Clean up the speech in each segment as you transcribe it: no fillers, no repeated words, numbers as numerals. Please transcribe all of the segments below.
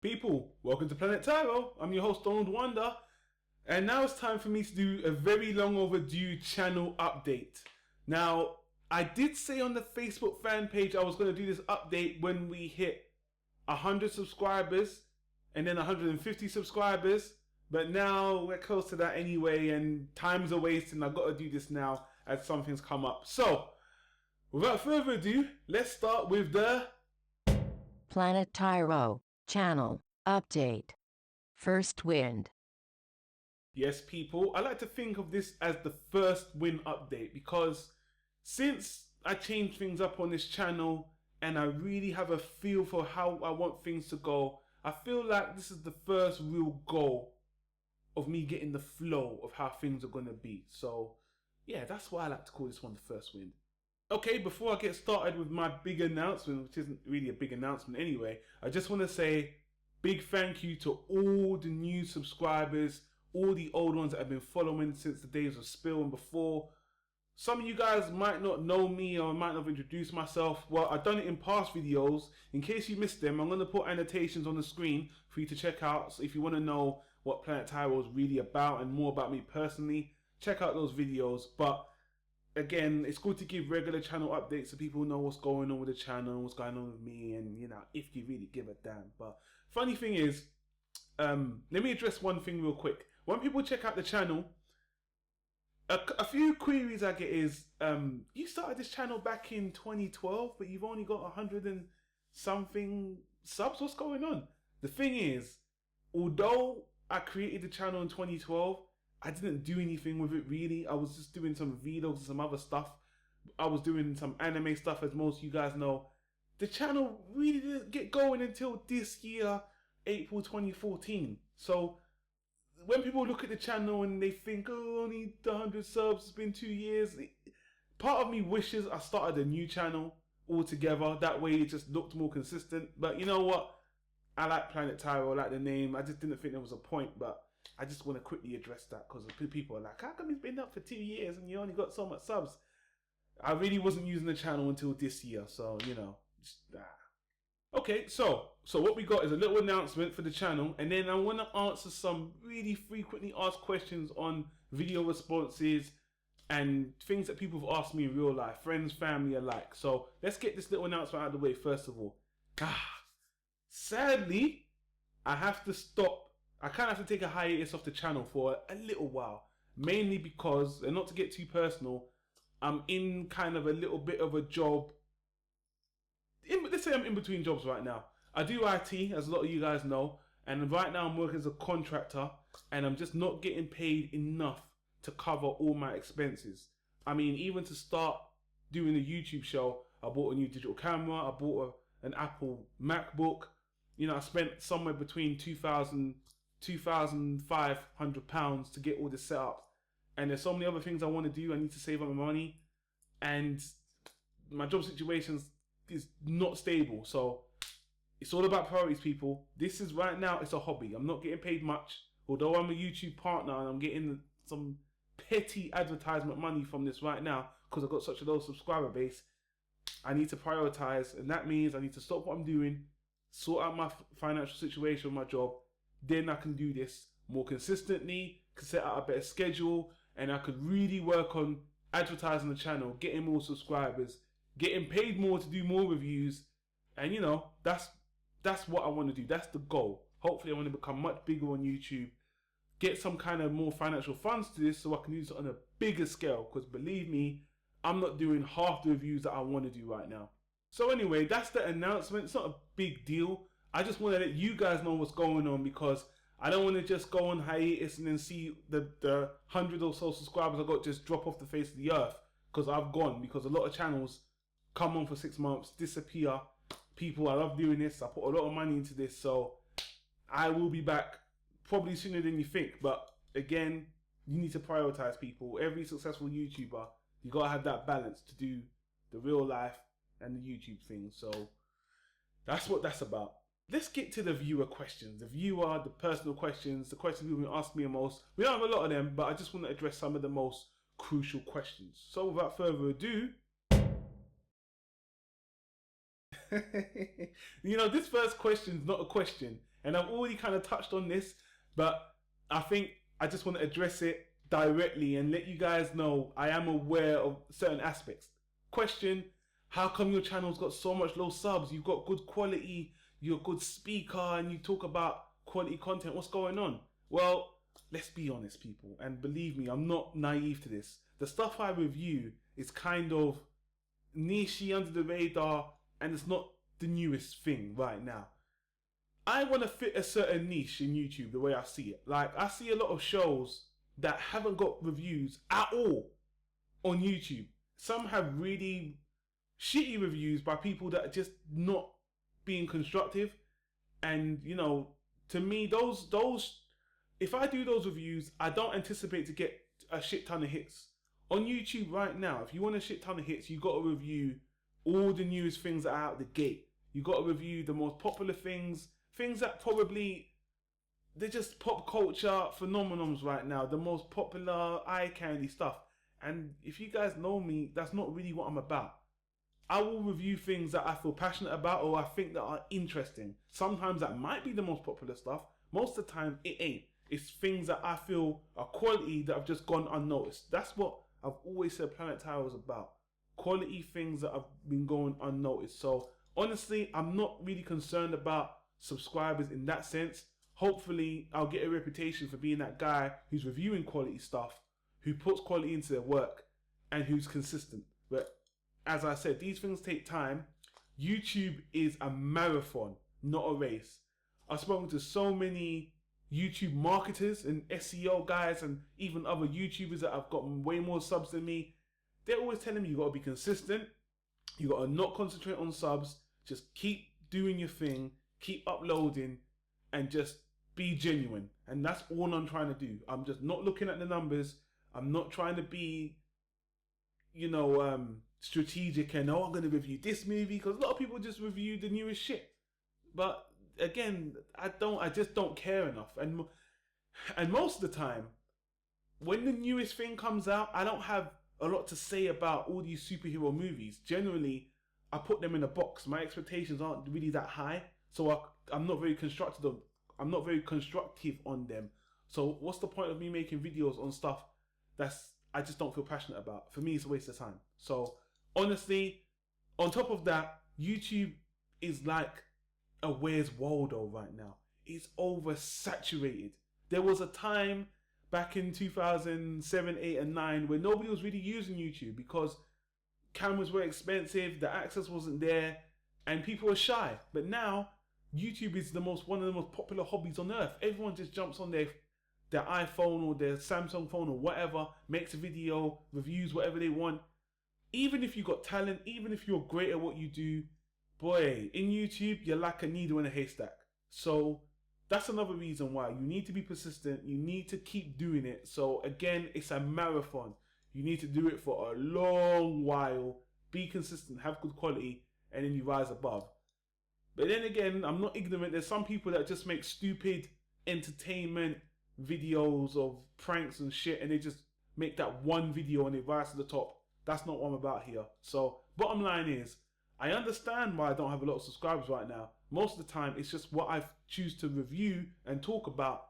People, welcome to Planet Tyro. I'm your host Donald Wonder, and now it's time for me to do a very long overdue channel update. Now, I did say on the Facebook fan page I was going to do this update when we hit 100 subscribers and then 150 subscribers, but now we're close to that anyway, and time's a waste, and I've got to do this now as something's come up. So, without further ado, let's start with the Planet Tyro channel update. First wind. Yes, people, I like to think of this as the first win update because since I changed things up on this channel and I really have a feel for how I want things to go, I feel like this is the first real goal of me getting the flow of how things are going to be. So yeah, that's why I like to call this one the first win. Okay, before I get started with my big announcement, which isn't really a big announcement anyway, I just want to say big thank you to all the new subscribers, all the old ones that have been following since the days of Spill and before. Some of you guys might not know me or might not have introduced myself. Well, I've done it in past videos. In case you missed them, I'm going to put annotations on the screen for you to check out. So if you want to know what Planet Tyro is really about and more about me personally, check out those videos. But again, it's good to give regular channel updates so people know what's going on with the channel, what's going on with me, and you know, if you really give a damn. But funny thing is, let me address one thing real quick. When people check out the channel, a few queries I get is, you started this channel back in 2012, but you've only got 100 and something subs. What's going on? The thing is, although I created the channel in 2012, I didn't do anything with it really. I was just doing some vlogs and some other stuff. I was doing some anime stuff, as most of you guys know. The channel really didn't get going until this year, April 2014. So when people look at the channel and they think, oh, only 100 subs, it's been 2 years. Part of me wishes I started a new channel altogether. That way it just looked more consistent. But you know what? I like Planet Tyro, I like the name. I just didn't think there was a point, but I just want to quickly address that because people are like, how come it's been up for 2 years and you only got so much subs? I really wasn't using the channel until this year, so you know. Okay, so what we got is a little announcement for the channel, and then I want to answer some really frequently asked questions on video responses and things that people have asked me in real life, friends, family alike. So let's get this little announcement out of the way first of all. Sadly, I have to stop. I kind of have to take a hiatus off the channel for a little while, mainly because, and not to get too personal, I'm in kind of a little bit of a job. Let's say I'm in between jobs right now. I do IT, as a lot of you guys know, and right now I'm working as a contractor, and I'm just not getting paid enough to cover all my expenses. I mean, even to start doing a YouTube show, I bought a new digital camera, I bought an Apple MacBook. You know, I spent somewhere between £2,500 to get all this set up, and there's so many other things I want to do. I need to save up my money, and my job situation is not stable, so it's all about priorities, people. This is right now, it's a hobby. I'm not getting paid much, although I'm a YouTube partner and I'm getting some petty advertisement money from this right now because I've got such a low subscriber base. I need to prioritize, and that means I need to stop what I'm doing, sort out my financial situation with my job. Then I can do this more consistently, can set out a better schedule, and I could really work on advertising the channel, getting more subscribers, getting paid more to do more reviews, and you know, that's what I want to do. That's the goal. Hopefully I want to become much bigger on YouTube, get some kind of more financial funds to this so I can use it on a bigger scale, because believe me, I'm not doing half the reviews that I want to do right now. So anyway, that's the announcement. It's not a big deal. I just want to let you guys know what's going on, because I don't want to just go on hiatus and then see the 100 or so subscribers I got just drop off the face of the earth because I've gone. Because a lot of channels come on for 6 months, disappear. People, I love doing this. I put a lot of money into this, so I will be back probably sooner than you think. But again, you need to prioritize, people. Every successful YouTuber, you got to have that balance to do the real life and the YouTube thing. So that's what that's about. Let's get to the viewer questions. The personal questions, the questions people ask me the most. We don't have a lot of them, but I just want to address some of the most crucial questions. So without further ado, you know, this first question is not a question. And I've already kind of touched on this, but I think I just want to address it directly and let you guys know I am aware of certain aspects. Question, how come your channel's got so much low subs? You've got good quality, you're a good speaker, and you talk about quality content. What's going on? Well, let's be honest, people, and believe me, I'm not naive to this. The stuff I review is kind of niche-y, under the radar, and it's not the newest thing right now. I want to fit a certain niche in YouTube the way I see it. Like, I see a lot of shows that haven't got reviews at all on YouTube. Some have really shitty reviews by people that are just not being constructive. And, you know, to me, those if I do those reviews, I don't anticipate to get a shit ton of hits. On YouTube right now, if you want a shit ton of hits, you got to review all the newest things that are out the gate. You got to review the most popular things that probably, they're just pop culture phenomenons right now, the most popular eye candy stuff. And if you guys know me, that's not really what I'm about. I will review things that I feel passionate about or I think that are interesting. Sometimes that might be the most popular stuff. Most of the time it ain't. It's things that I feel are quality that have just gone unnoticed. That's what I've always said Planet Tyro is about. Quality things that have been going unnoticed. So honestly, I'm not really concerned about subscribers in that sense. Hopefully I'll get a reputation for being that guy who's reviewing quality stuff, who puts quality into their work, and who's consistent. But as I said, these things take time. YouTube is a marathon, not a race. I've spoken to so many YouTube marketers and SEO guys and even other YouTubers that have gotten way more subs than me. They're always telling me you got to be consistent. You got to not concentrate on subs. Just keep doing your thing. Keep uploading and just be genuine. And that's all I'm trying to do. I'm just not looking at the numbers. I'm not trying to be, you know, strategic and, oh, I'm going to review this movie, because a lot of people just review the newest shit. But again, I just don't care enough. And most of the time, when the newest thing comes out, I don't have a lot to say about all these superhero movies. Generally, I put them in a box. My expectations aren't really that high, so I'm not very constructive. I'm not very constructive on them. So what's the point of me making videos on stuff I just don't feel passionate about? For me, it's a waste of time. So honestly, on top of that, YouTube is like a Where's Waldo right now. It's oversaturated. There was a time back in 2007, 8 and 9 where nobody was really using YouTube because cameras were expensive, the access wasn't there, and people were shy. But now YouTube is one of the most popular hobbies on earth. Everyone just jumps on their iPhone or their Samsung phone or whatever, makes a video, reviews whatever they want. Even if you got talent, even if you're great at what you do, boy, in YouTube, you're like a needle in a haystack. So that's another reason why you need to be persistent. You need to keep doing it. So again, it's a marathon. You need to do it for a long while, be consistent, have good quality, and then you rise above. But then again, I'm not ignorant. There's some people that just make stupid entertainment videos of pranks and shit, and they just make that one video and they rise to the top. That's not what I'm about here. So bottom line is, I understand why I don't have a lot of subscribers right now. Most of the time, it's just what I choose to review and talk about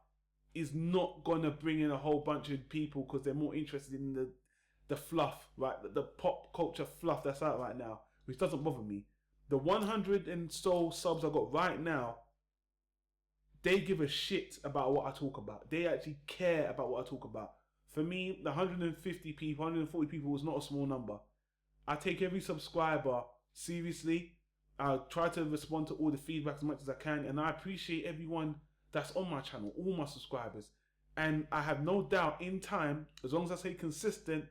is not gonna bring in a whole bunch of people because they're more interested in the fluff, right? The pop culture fluff that's out right now, which doesn't bother me. The 100 and so subs I got right now, they give a shit about what I talk about. They actually care about what I talk about. For me, the 150 people, 140 people is not a small number. I take every subscriber seriously. I try to respond to all the feedback as much as I can, and I appreciate everyone that's on my channel, all my subscribers. And I have no doubt in time, as long as I stay consistent,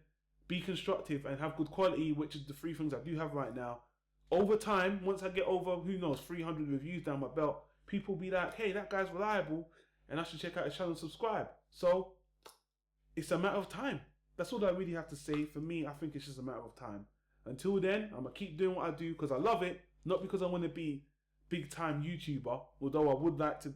be constructive, and have good quality, which is the 3 things I do have right now, over time, once I get over, who knows, 300 reviews down my belt, people will be like, hey, that guy's reliable, and I should check out his channel and subscribe. So it's a matter of time. That's all I really have to say. For me, I think it's just a matter of time. Until then, I'm going to keep doing what I do because I love it, not because I want to be big time YouTuber, although I would like to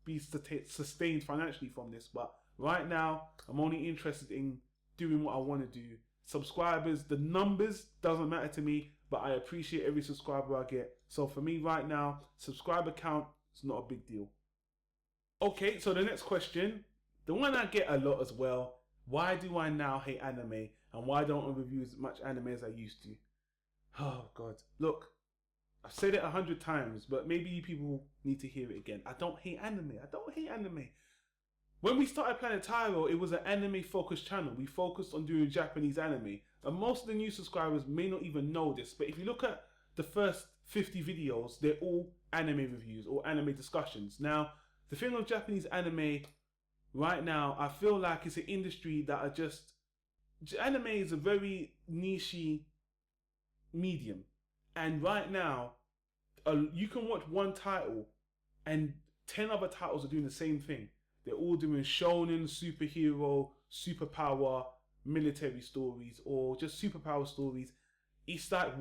be sustained financially from this. But right now, I'm only interested in doing what I want to do. Subscribers, the numbers doesn't matter to me, but I appreciate every subscriber I get. So for me right now, subscriber count It's not a big deal. Okay, so the next question, the one I get a lot as well, why do I now hate anime and why don't I review as much anime as I used to? Oh God, look, I've said it 100 times, but maybe people need to hear it again. I don't hate anime. I don't hate anime. When we started Planet Tyro, it was an anime focused channel. We focused on doing Japanese anime. And most of the new subscribers may not even know this, but if you look at the first 50 videos, they're all anime reviews or anime discussions. Now, the thing with Japanese anime right now, I feel like it's an industry that are just... Anime is a very niche medium. And right now, you can watch one title and 10 other titles are doing the same thing. They're all doing shonen, superhero, superpower, military stories, or just superpower stories. It's like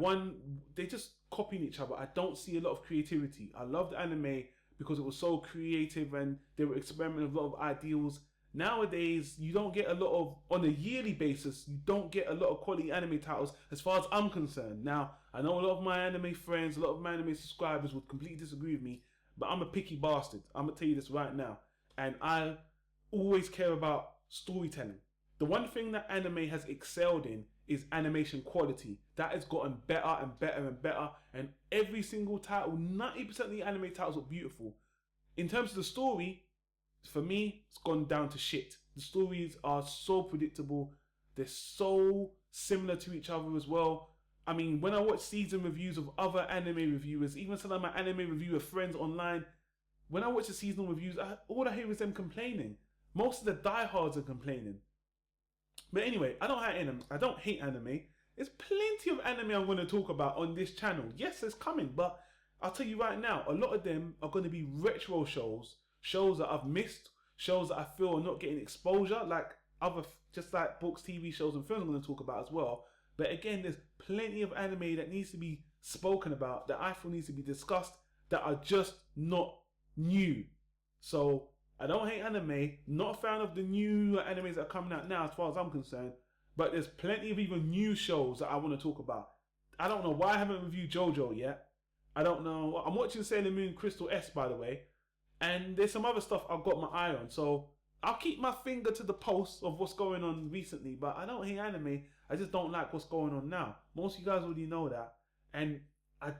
they're just copying each other. I don't see a lot of creativity. I loved anime because it was so creative and they were experimenting with a lot of ideals. Nowadays, you don't get a lot of, on a yearly basis, you don't get a lot of quality anime titles as far as I'm concerned. Now, I know a lot of my anime friends, a lot of my anime subscribers would completely disagree with me, but I'm a picky bastard. I'm going to tell you this right now. And I always care about storytelling. The one thing that anime has excelled in is animation quality. That has gotten better and better and better. And every single title, 90% of the anime titles are beautiful. In terms of the story, for me, it's gone down to shit. The stories are so predictable. They're so similar to each other as well. I mean, when I watch season reviews of other anime reviewers, even some of my anime reviewer friends online, when I watch the seasonal reviews, all I hear is them complaining. Most of the diehards are complaining. But anyway, I don't hate anime. There's plenty of anime I'm going to talk about on this channel. Yes, it's coming, but I'll tell you right now, a lot of them are going to be retro shows that I've missed, shows that I feel are not getting exposure, like just like books, TV shows, and films I'm going to talk about as well. But again, there's plenty of anime that needs to be spoken about, that I feel needs to be discussed, that are just not new. So I don't hate anime, not a fan of the new animes that are coming out now as far as I'm concerned, but there's plenty of even new shows that I want to talk about. I don't know why I haven't reviewed JoJo yet. I don't know. I'm watching Sailor Moon Crystal S, by the way, and there's some other stuff I've got my eye on, so I'll keep my finger to the pulse of what's going on recently, but I don't hate anime. I just don't like what's going on now. Most of you guys already know that, and I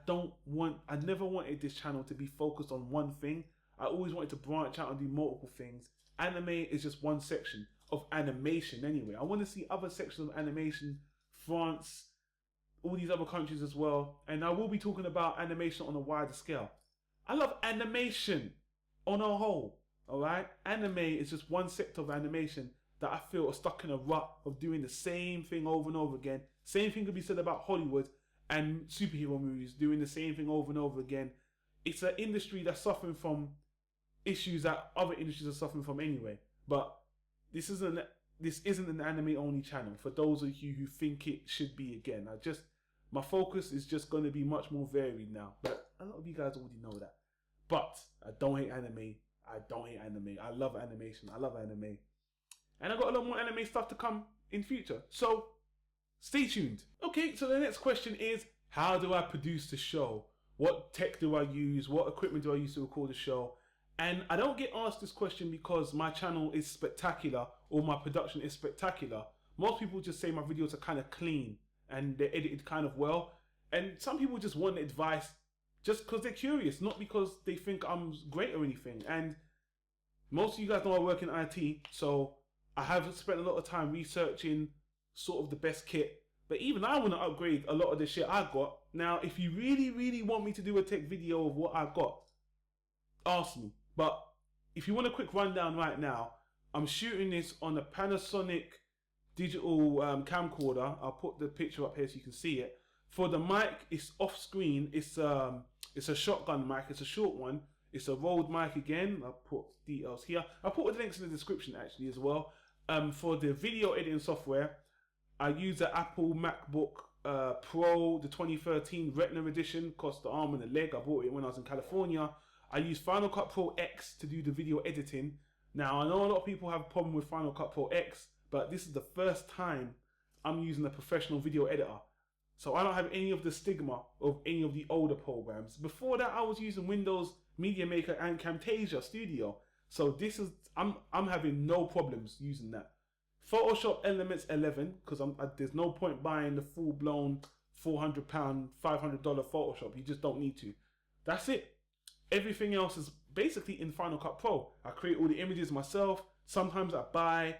never wanted this channel to be focused on one thing. I always wanted to branch out and do multiple things. Anime is just one section of animation anyway. I want to see other sections of animation, France, all these other countries as well. And I will be talking about animation on a wider scale. I love animation on a whole, alright? Anime is just one sector of animation that I feel are stuck in a rut of doing the same thing over and over again. Same thing could be said about Hollywood and superhero movies doing the same thing over and over again. It's an industry that's suffering from issues that other industries are suffering from anyway. But this isn't an anime only channel for those of you who think it should be again. My focus is just going to be much more varied now. But a lot of you guys already know that. But I don't hate anime. I love animation. I love anime. And I've got a lot more anime stuff to come in future. So stay tuned. Okay, so the next question is, how do I produce the show? What tech do I use? What equipment do I use to record the show? And I don't get asked this question because my channel is spectacular or my production is spectacular. Most people just say my videos are kind of clean and they're edited kind of well. And some people just want advice just because they're curious, not because they think I'm great or anything. And most of you guys know I work in IT, so I have spent a lot of time researching sort of the best kit. But even I want to upgrade a lot of the shit I've got. Now, if you really, really want me to do a tech video of what I've got, ask me. But if you want a quick rundown right now, I'm shooting this on a Panasonic digital camcorder. I'll put the picture up here so you can see it. For the mic, it's off screen. It's a shotgun mic. It's a short one. It's a Rode mic again. I'll put details here. I'll put the links in the description actually as well. For the video editing software, I use the Apple MacBook Pro, the 2013 Retina edition. Cost the arm and the leg. I bought it when I was in California. I use Final Cut Pro X to do the video editing. Now, I know a lot of people have a problem with Final Cut Pro X, but this is the first time I'm using a professional video editor. So I don't have any of the stigma of any of the older programs. Before that, I was using Windows Media Maker and Camtasia Studio. So this is, I'm having no problems using that. Photoshop Elements 11, because there's no point buying the full-blown £400, $500 Photoshop. You just don't need to. That's it. Everything else is basically in Final Cut Pro. I create all the images myself. Sometimes I buy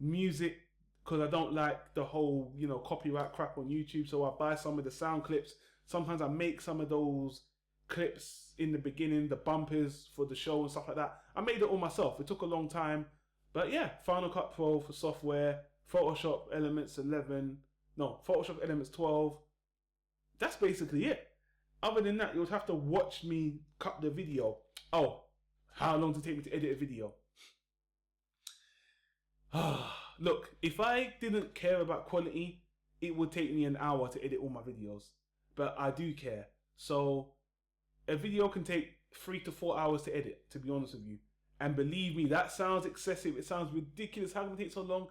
music because I don't like the whole, you know, copyright crap on YouTube. So I buy some of the sound clips. Sometimes I make some of those clips in the beginning, the bumpers for the show and stuff like that. I made it all myself. It took a long time. But yeah, Final Cut Pro for software, Photoshop Elements 11, no, Photoshop Elements 12. That's basically it. Other than that, you would have to watch me cut the video. Oh, how long does it take me to edit a video? Look, if I didn't care about quality, it would take me an hour to edit all my videos. But I do care. So a video can take 3 to 4 hours to edit, to be honest with you. And believe me, that sounds excessive. It sounds ridiculous. How can it take so long?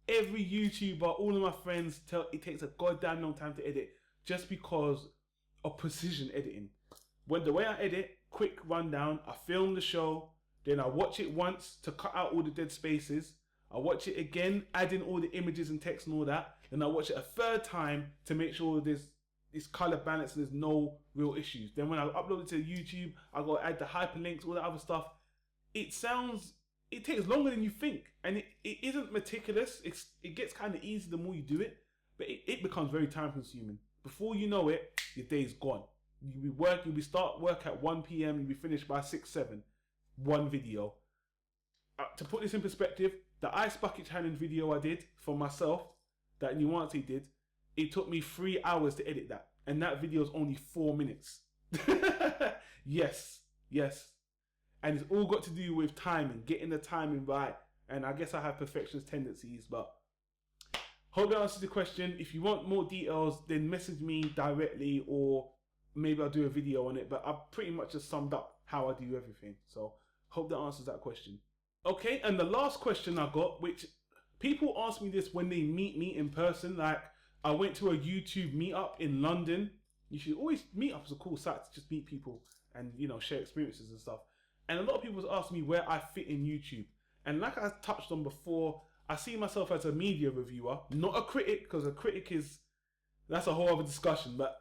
Every YouTuber, all of my friends tell it takes a goddamn long time to edit just because of precision editing. When the way I edit, quick rundown, I film the show, then I watch it once to cut out all the dead spaces. I watch it again, add in all the images and text and all that. Then I watch it a third time to make sure there's color balance and there's no real issues. Then when I upload it to YouTube, I go add the hyperlinks, all that other stuff. It takes longer than you think. And it isn't meticulous. It gets kind of easy the more you do it. But it becomes very time consuming. Before you know it, your day's gone. You'll start work at 1 p.m. You'll be finished by 6, 7. One video. To put this in perspective, the Ice Bucket Challenge video I did for myself, that Nuance did, it took me 3 hours to edit that. And that video is only 4 minutes. Yes. And it's all got to do with timing, getting the timing right. And I guess I have perfectionist tendencies, but hope that answers the question. If you want more details, then message me directly or maybe I'll do a video on it. But I've pretty much just summed up how I do everything. So hope that answers that question. Okay, and the last question I got, which people ask me this when they meet me in person. Like, I went to a YouTube meetup in London. You should always, meetups are cool sites to just meet people and, you know, share experiences and stuff. And a lot of people ask me where I fit in YouTube. And like I touched on before, I see myself as a media reviewer, not a critic, because a critic that's a whole other discussion. But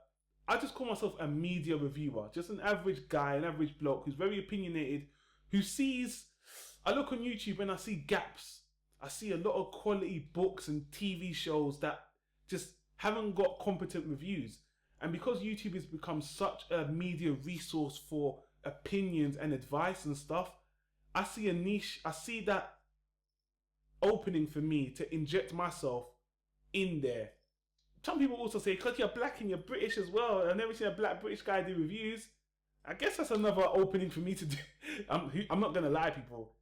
I just call myself a media reviewer, just an average guy, an average bloke who's very opinionated, who sees, I look on YouTube and I see gaps. I see a lot of quality books and TV shows that just haven't got competent reviews. And because YouTube has become such a media resource for opinions and advice and stuff, I see a niche, I see that opening for me to inject myself in there. Some people also say, because you're black and you're British as well, I've never seen a black British guy do reviews. I guess that's another opening for me to do. I'm not going to lie, people.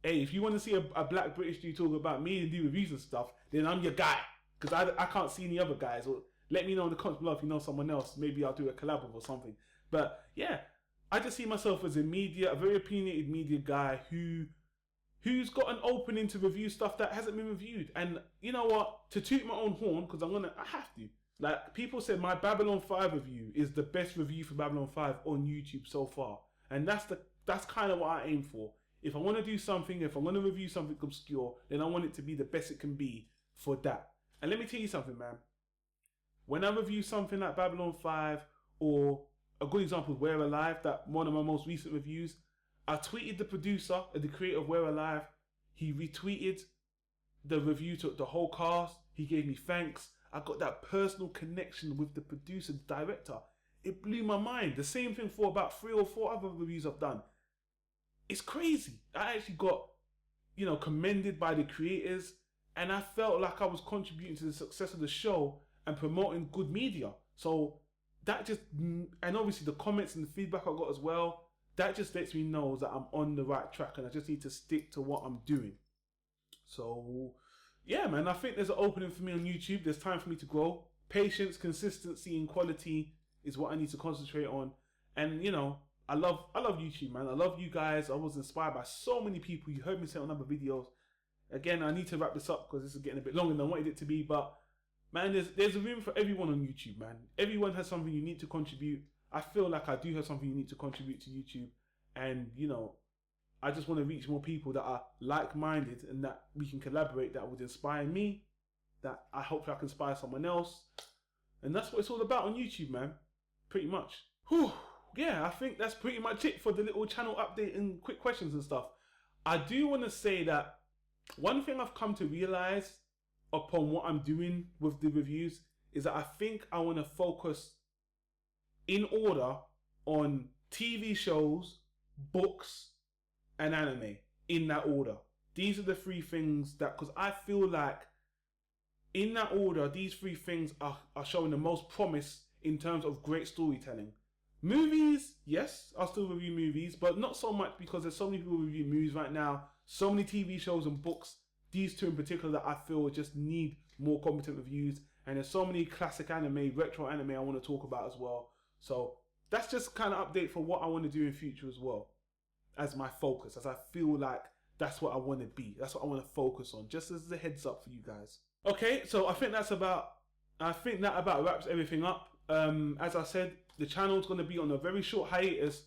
Hey, if you want to see a black British dude talk about me and do reviews and stuff, then I'm your guy. Because I can't see any other guys. Or let me know in the comments below if you know someone else. Maybe I'll do a collab or something. But yeah, I just see myself as a very opinionated media guy who's got an opening to review stuff that hasn't been reviewed. And you know what? To toot my own horn, because I have to. Like, people said my Babylon 5 review is the best review for Babylon 5 on YouTube so far. And that's kind of what I aim for. If I want to do something, if I want to review something obscure, then I want it to be the best it can be for that. And let me tell you something, man. When I review something like Babylon 5, or a good example is We're Alive, that one of my most recent reviews, I tweeted the producer, the creator of We're Alive. He retweeted the review to the whole cast. He gave me thanks. I got that personal connection with the producer, the director. It blew my mind. The same thing for about 3 or 4 other reviews I've done. It's crazy. I actually got, commended by the creators, and I felt like I was contributing to the success of the show and promoting good media. So that just, and obviously the comments and the feedback I got as well, that just lets me know that I'm on the right track and I just need to stick to what I'm doing. So yeah, man, I think there's an opening for me on YouTube. There's time for me to grow. Patience, consistency, and quality is what I need to concentrate on. And I love YouTube, man. I love you guys. I was inspired by so many people. You heard me say on other videos. Again, I need to wrap this up because this is getting a bit longer than I wanted it to be. But man, there's a room for everyone on YouTube, man. Everyone has something unique to contribute. I feel like I do have something unique to contribute to YouTube. And, you know, I just want to reach more people that are like-minded and that we can collaborate, that would inspire me, that I hope I can inspire someone else. And that's what it's all about on YouTube, man. Pretty much. Whew. Yeah, I think that's pretty much it for the little channel update and quick questions and stuff. I do want to say that one thing I've come to realize upon what I'm doing with the reviews is that I think I want to focus in order on TV shows, books, and anime, in that order. These are the three things that, because I feel like in that order, these three things are showing the most promise in terms of great storytelling. Movies, yes, I'll still review movies, but not so much because there's so many people review movies right now, so many TV shows and books, these two in particular that I feel just need more competent reviews, and there's so many classic anime, retro anime I want to talk about as well. So that's just kind of update for what I want to do in future as well, as my focus, as I feel like that's what I want to be, that's what I want to focus on, just as a heads up for you guys. Okay, so I think that about wraps everything up. As I said, the channel's going to be on a very short hiatus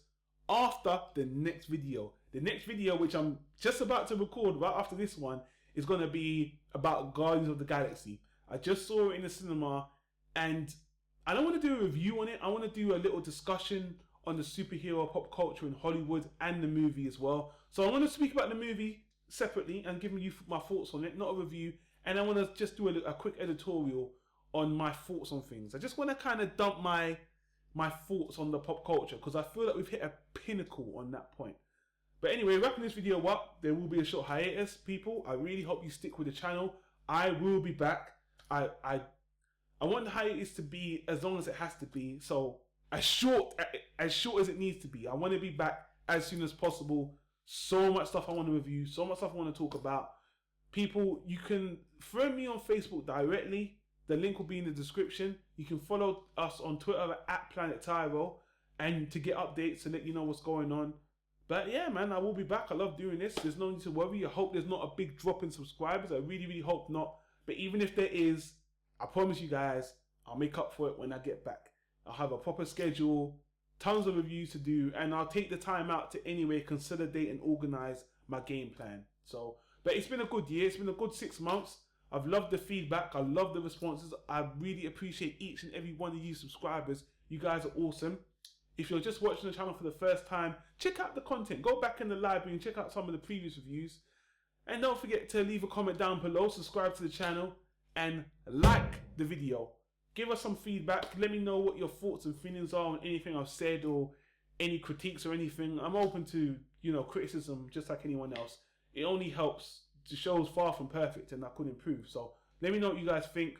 after the next video. The next video, which I'm just about to record right after this one, is going to be about Guardians of the Galaxy. I just saw it in the cinema, and I don't want to do a review on it. I want to do a little discussion on the superhero pop culture in Hollywood and the movie as well. So I want to speak about the movie separately and giving you my thoughts on it, not a review. And I want to just do a quick editorial on my thoughts on things. I just want to kind of dump my thoughts on the pop culture, because I feel like we've hit a pinnacle on that point. But anyway, wrapping this video up, there will be a short hiatus, people. I really hope you stick with the channel. I will be back. I want the hiatus to be as long as it has to be, so as short as it needs to be. I want to be back as soon as possible. So much stuff I want to review, so much stuff I want to talk about. People, you can friend me on Facebook directly. The link will be in the description. You can follow us on Twitter at Planet Tyro, and to get updates and let you know what's going on. But yeah, man, I will be back. I love doing this. There's no need to worry. I hope there's not a big drop in subscribers. I really, really hope not. But even if there is, I promise you guys, I'll make up for it when I get back. I'll have a proper schedule, tons of reviews to do, and I'll take the time out to anyway consolidate and organize my game plan. So, but it's been a good year. It's been a good 6 months. I've loved the feedback. I love the responses. I really appreciate each and every one of you subscribers. You guys are awesome. If you're just watching the channel for the first time, check out the content. Go back in the library and check out some of the previous reviews. And don't forget to leave a comment down below, subscribe to the channel, and like the video. Give us some feedback. Let me know what your thoughts and feelings are on anything I've said or any critiques or anything. I'm open to, criticism just like anyone else. It only helps. The show's far from perfect and I could improve. So let me know what you guys think.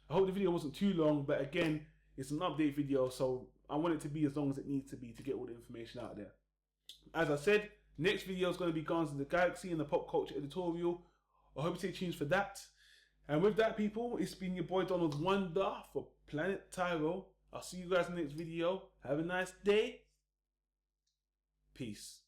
I hope the video wasn't too long, but again, it's an update video, so I want it to be as long as it needs to be to get all the information out there. As I said, next video is going to be Guardians of the Galaxy and the pop culture editorial. I hope you stay tuned for that. And with that, people, it's been your boy Donald Wonder for Planet Tyro. I'll see you guys in the next video. Have a nice day. Peace.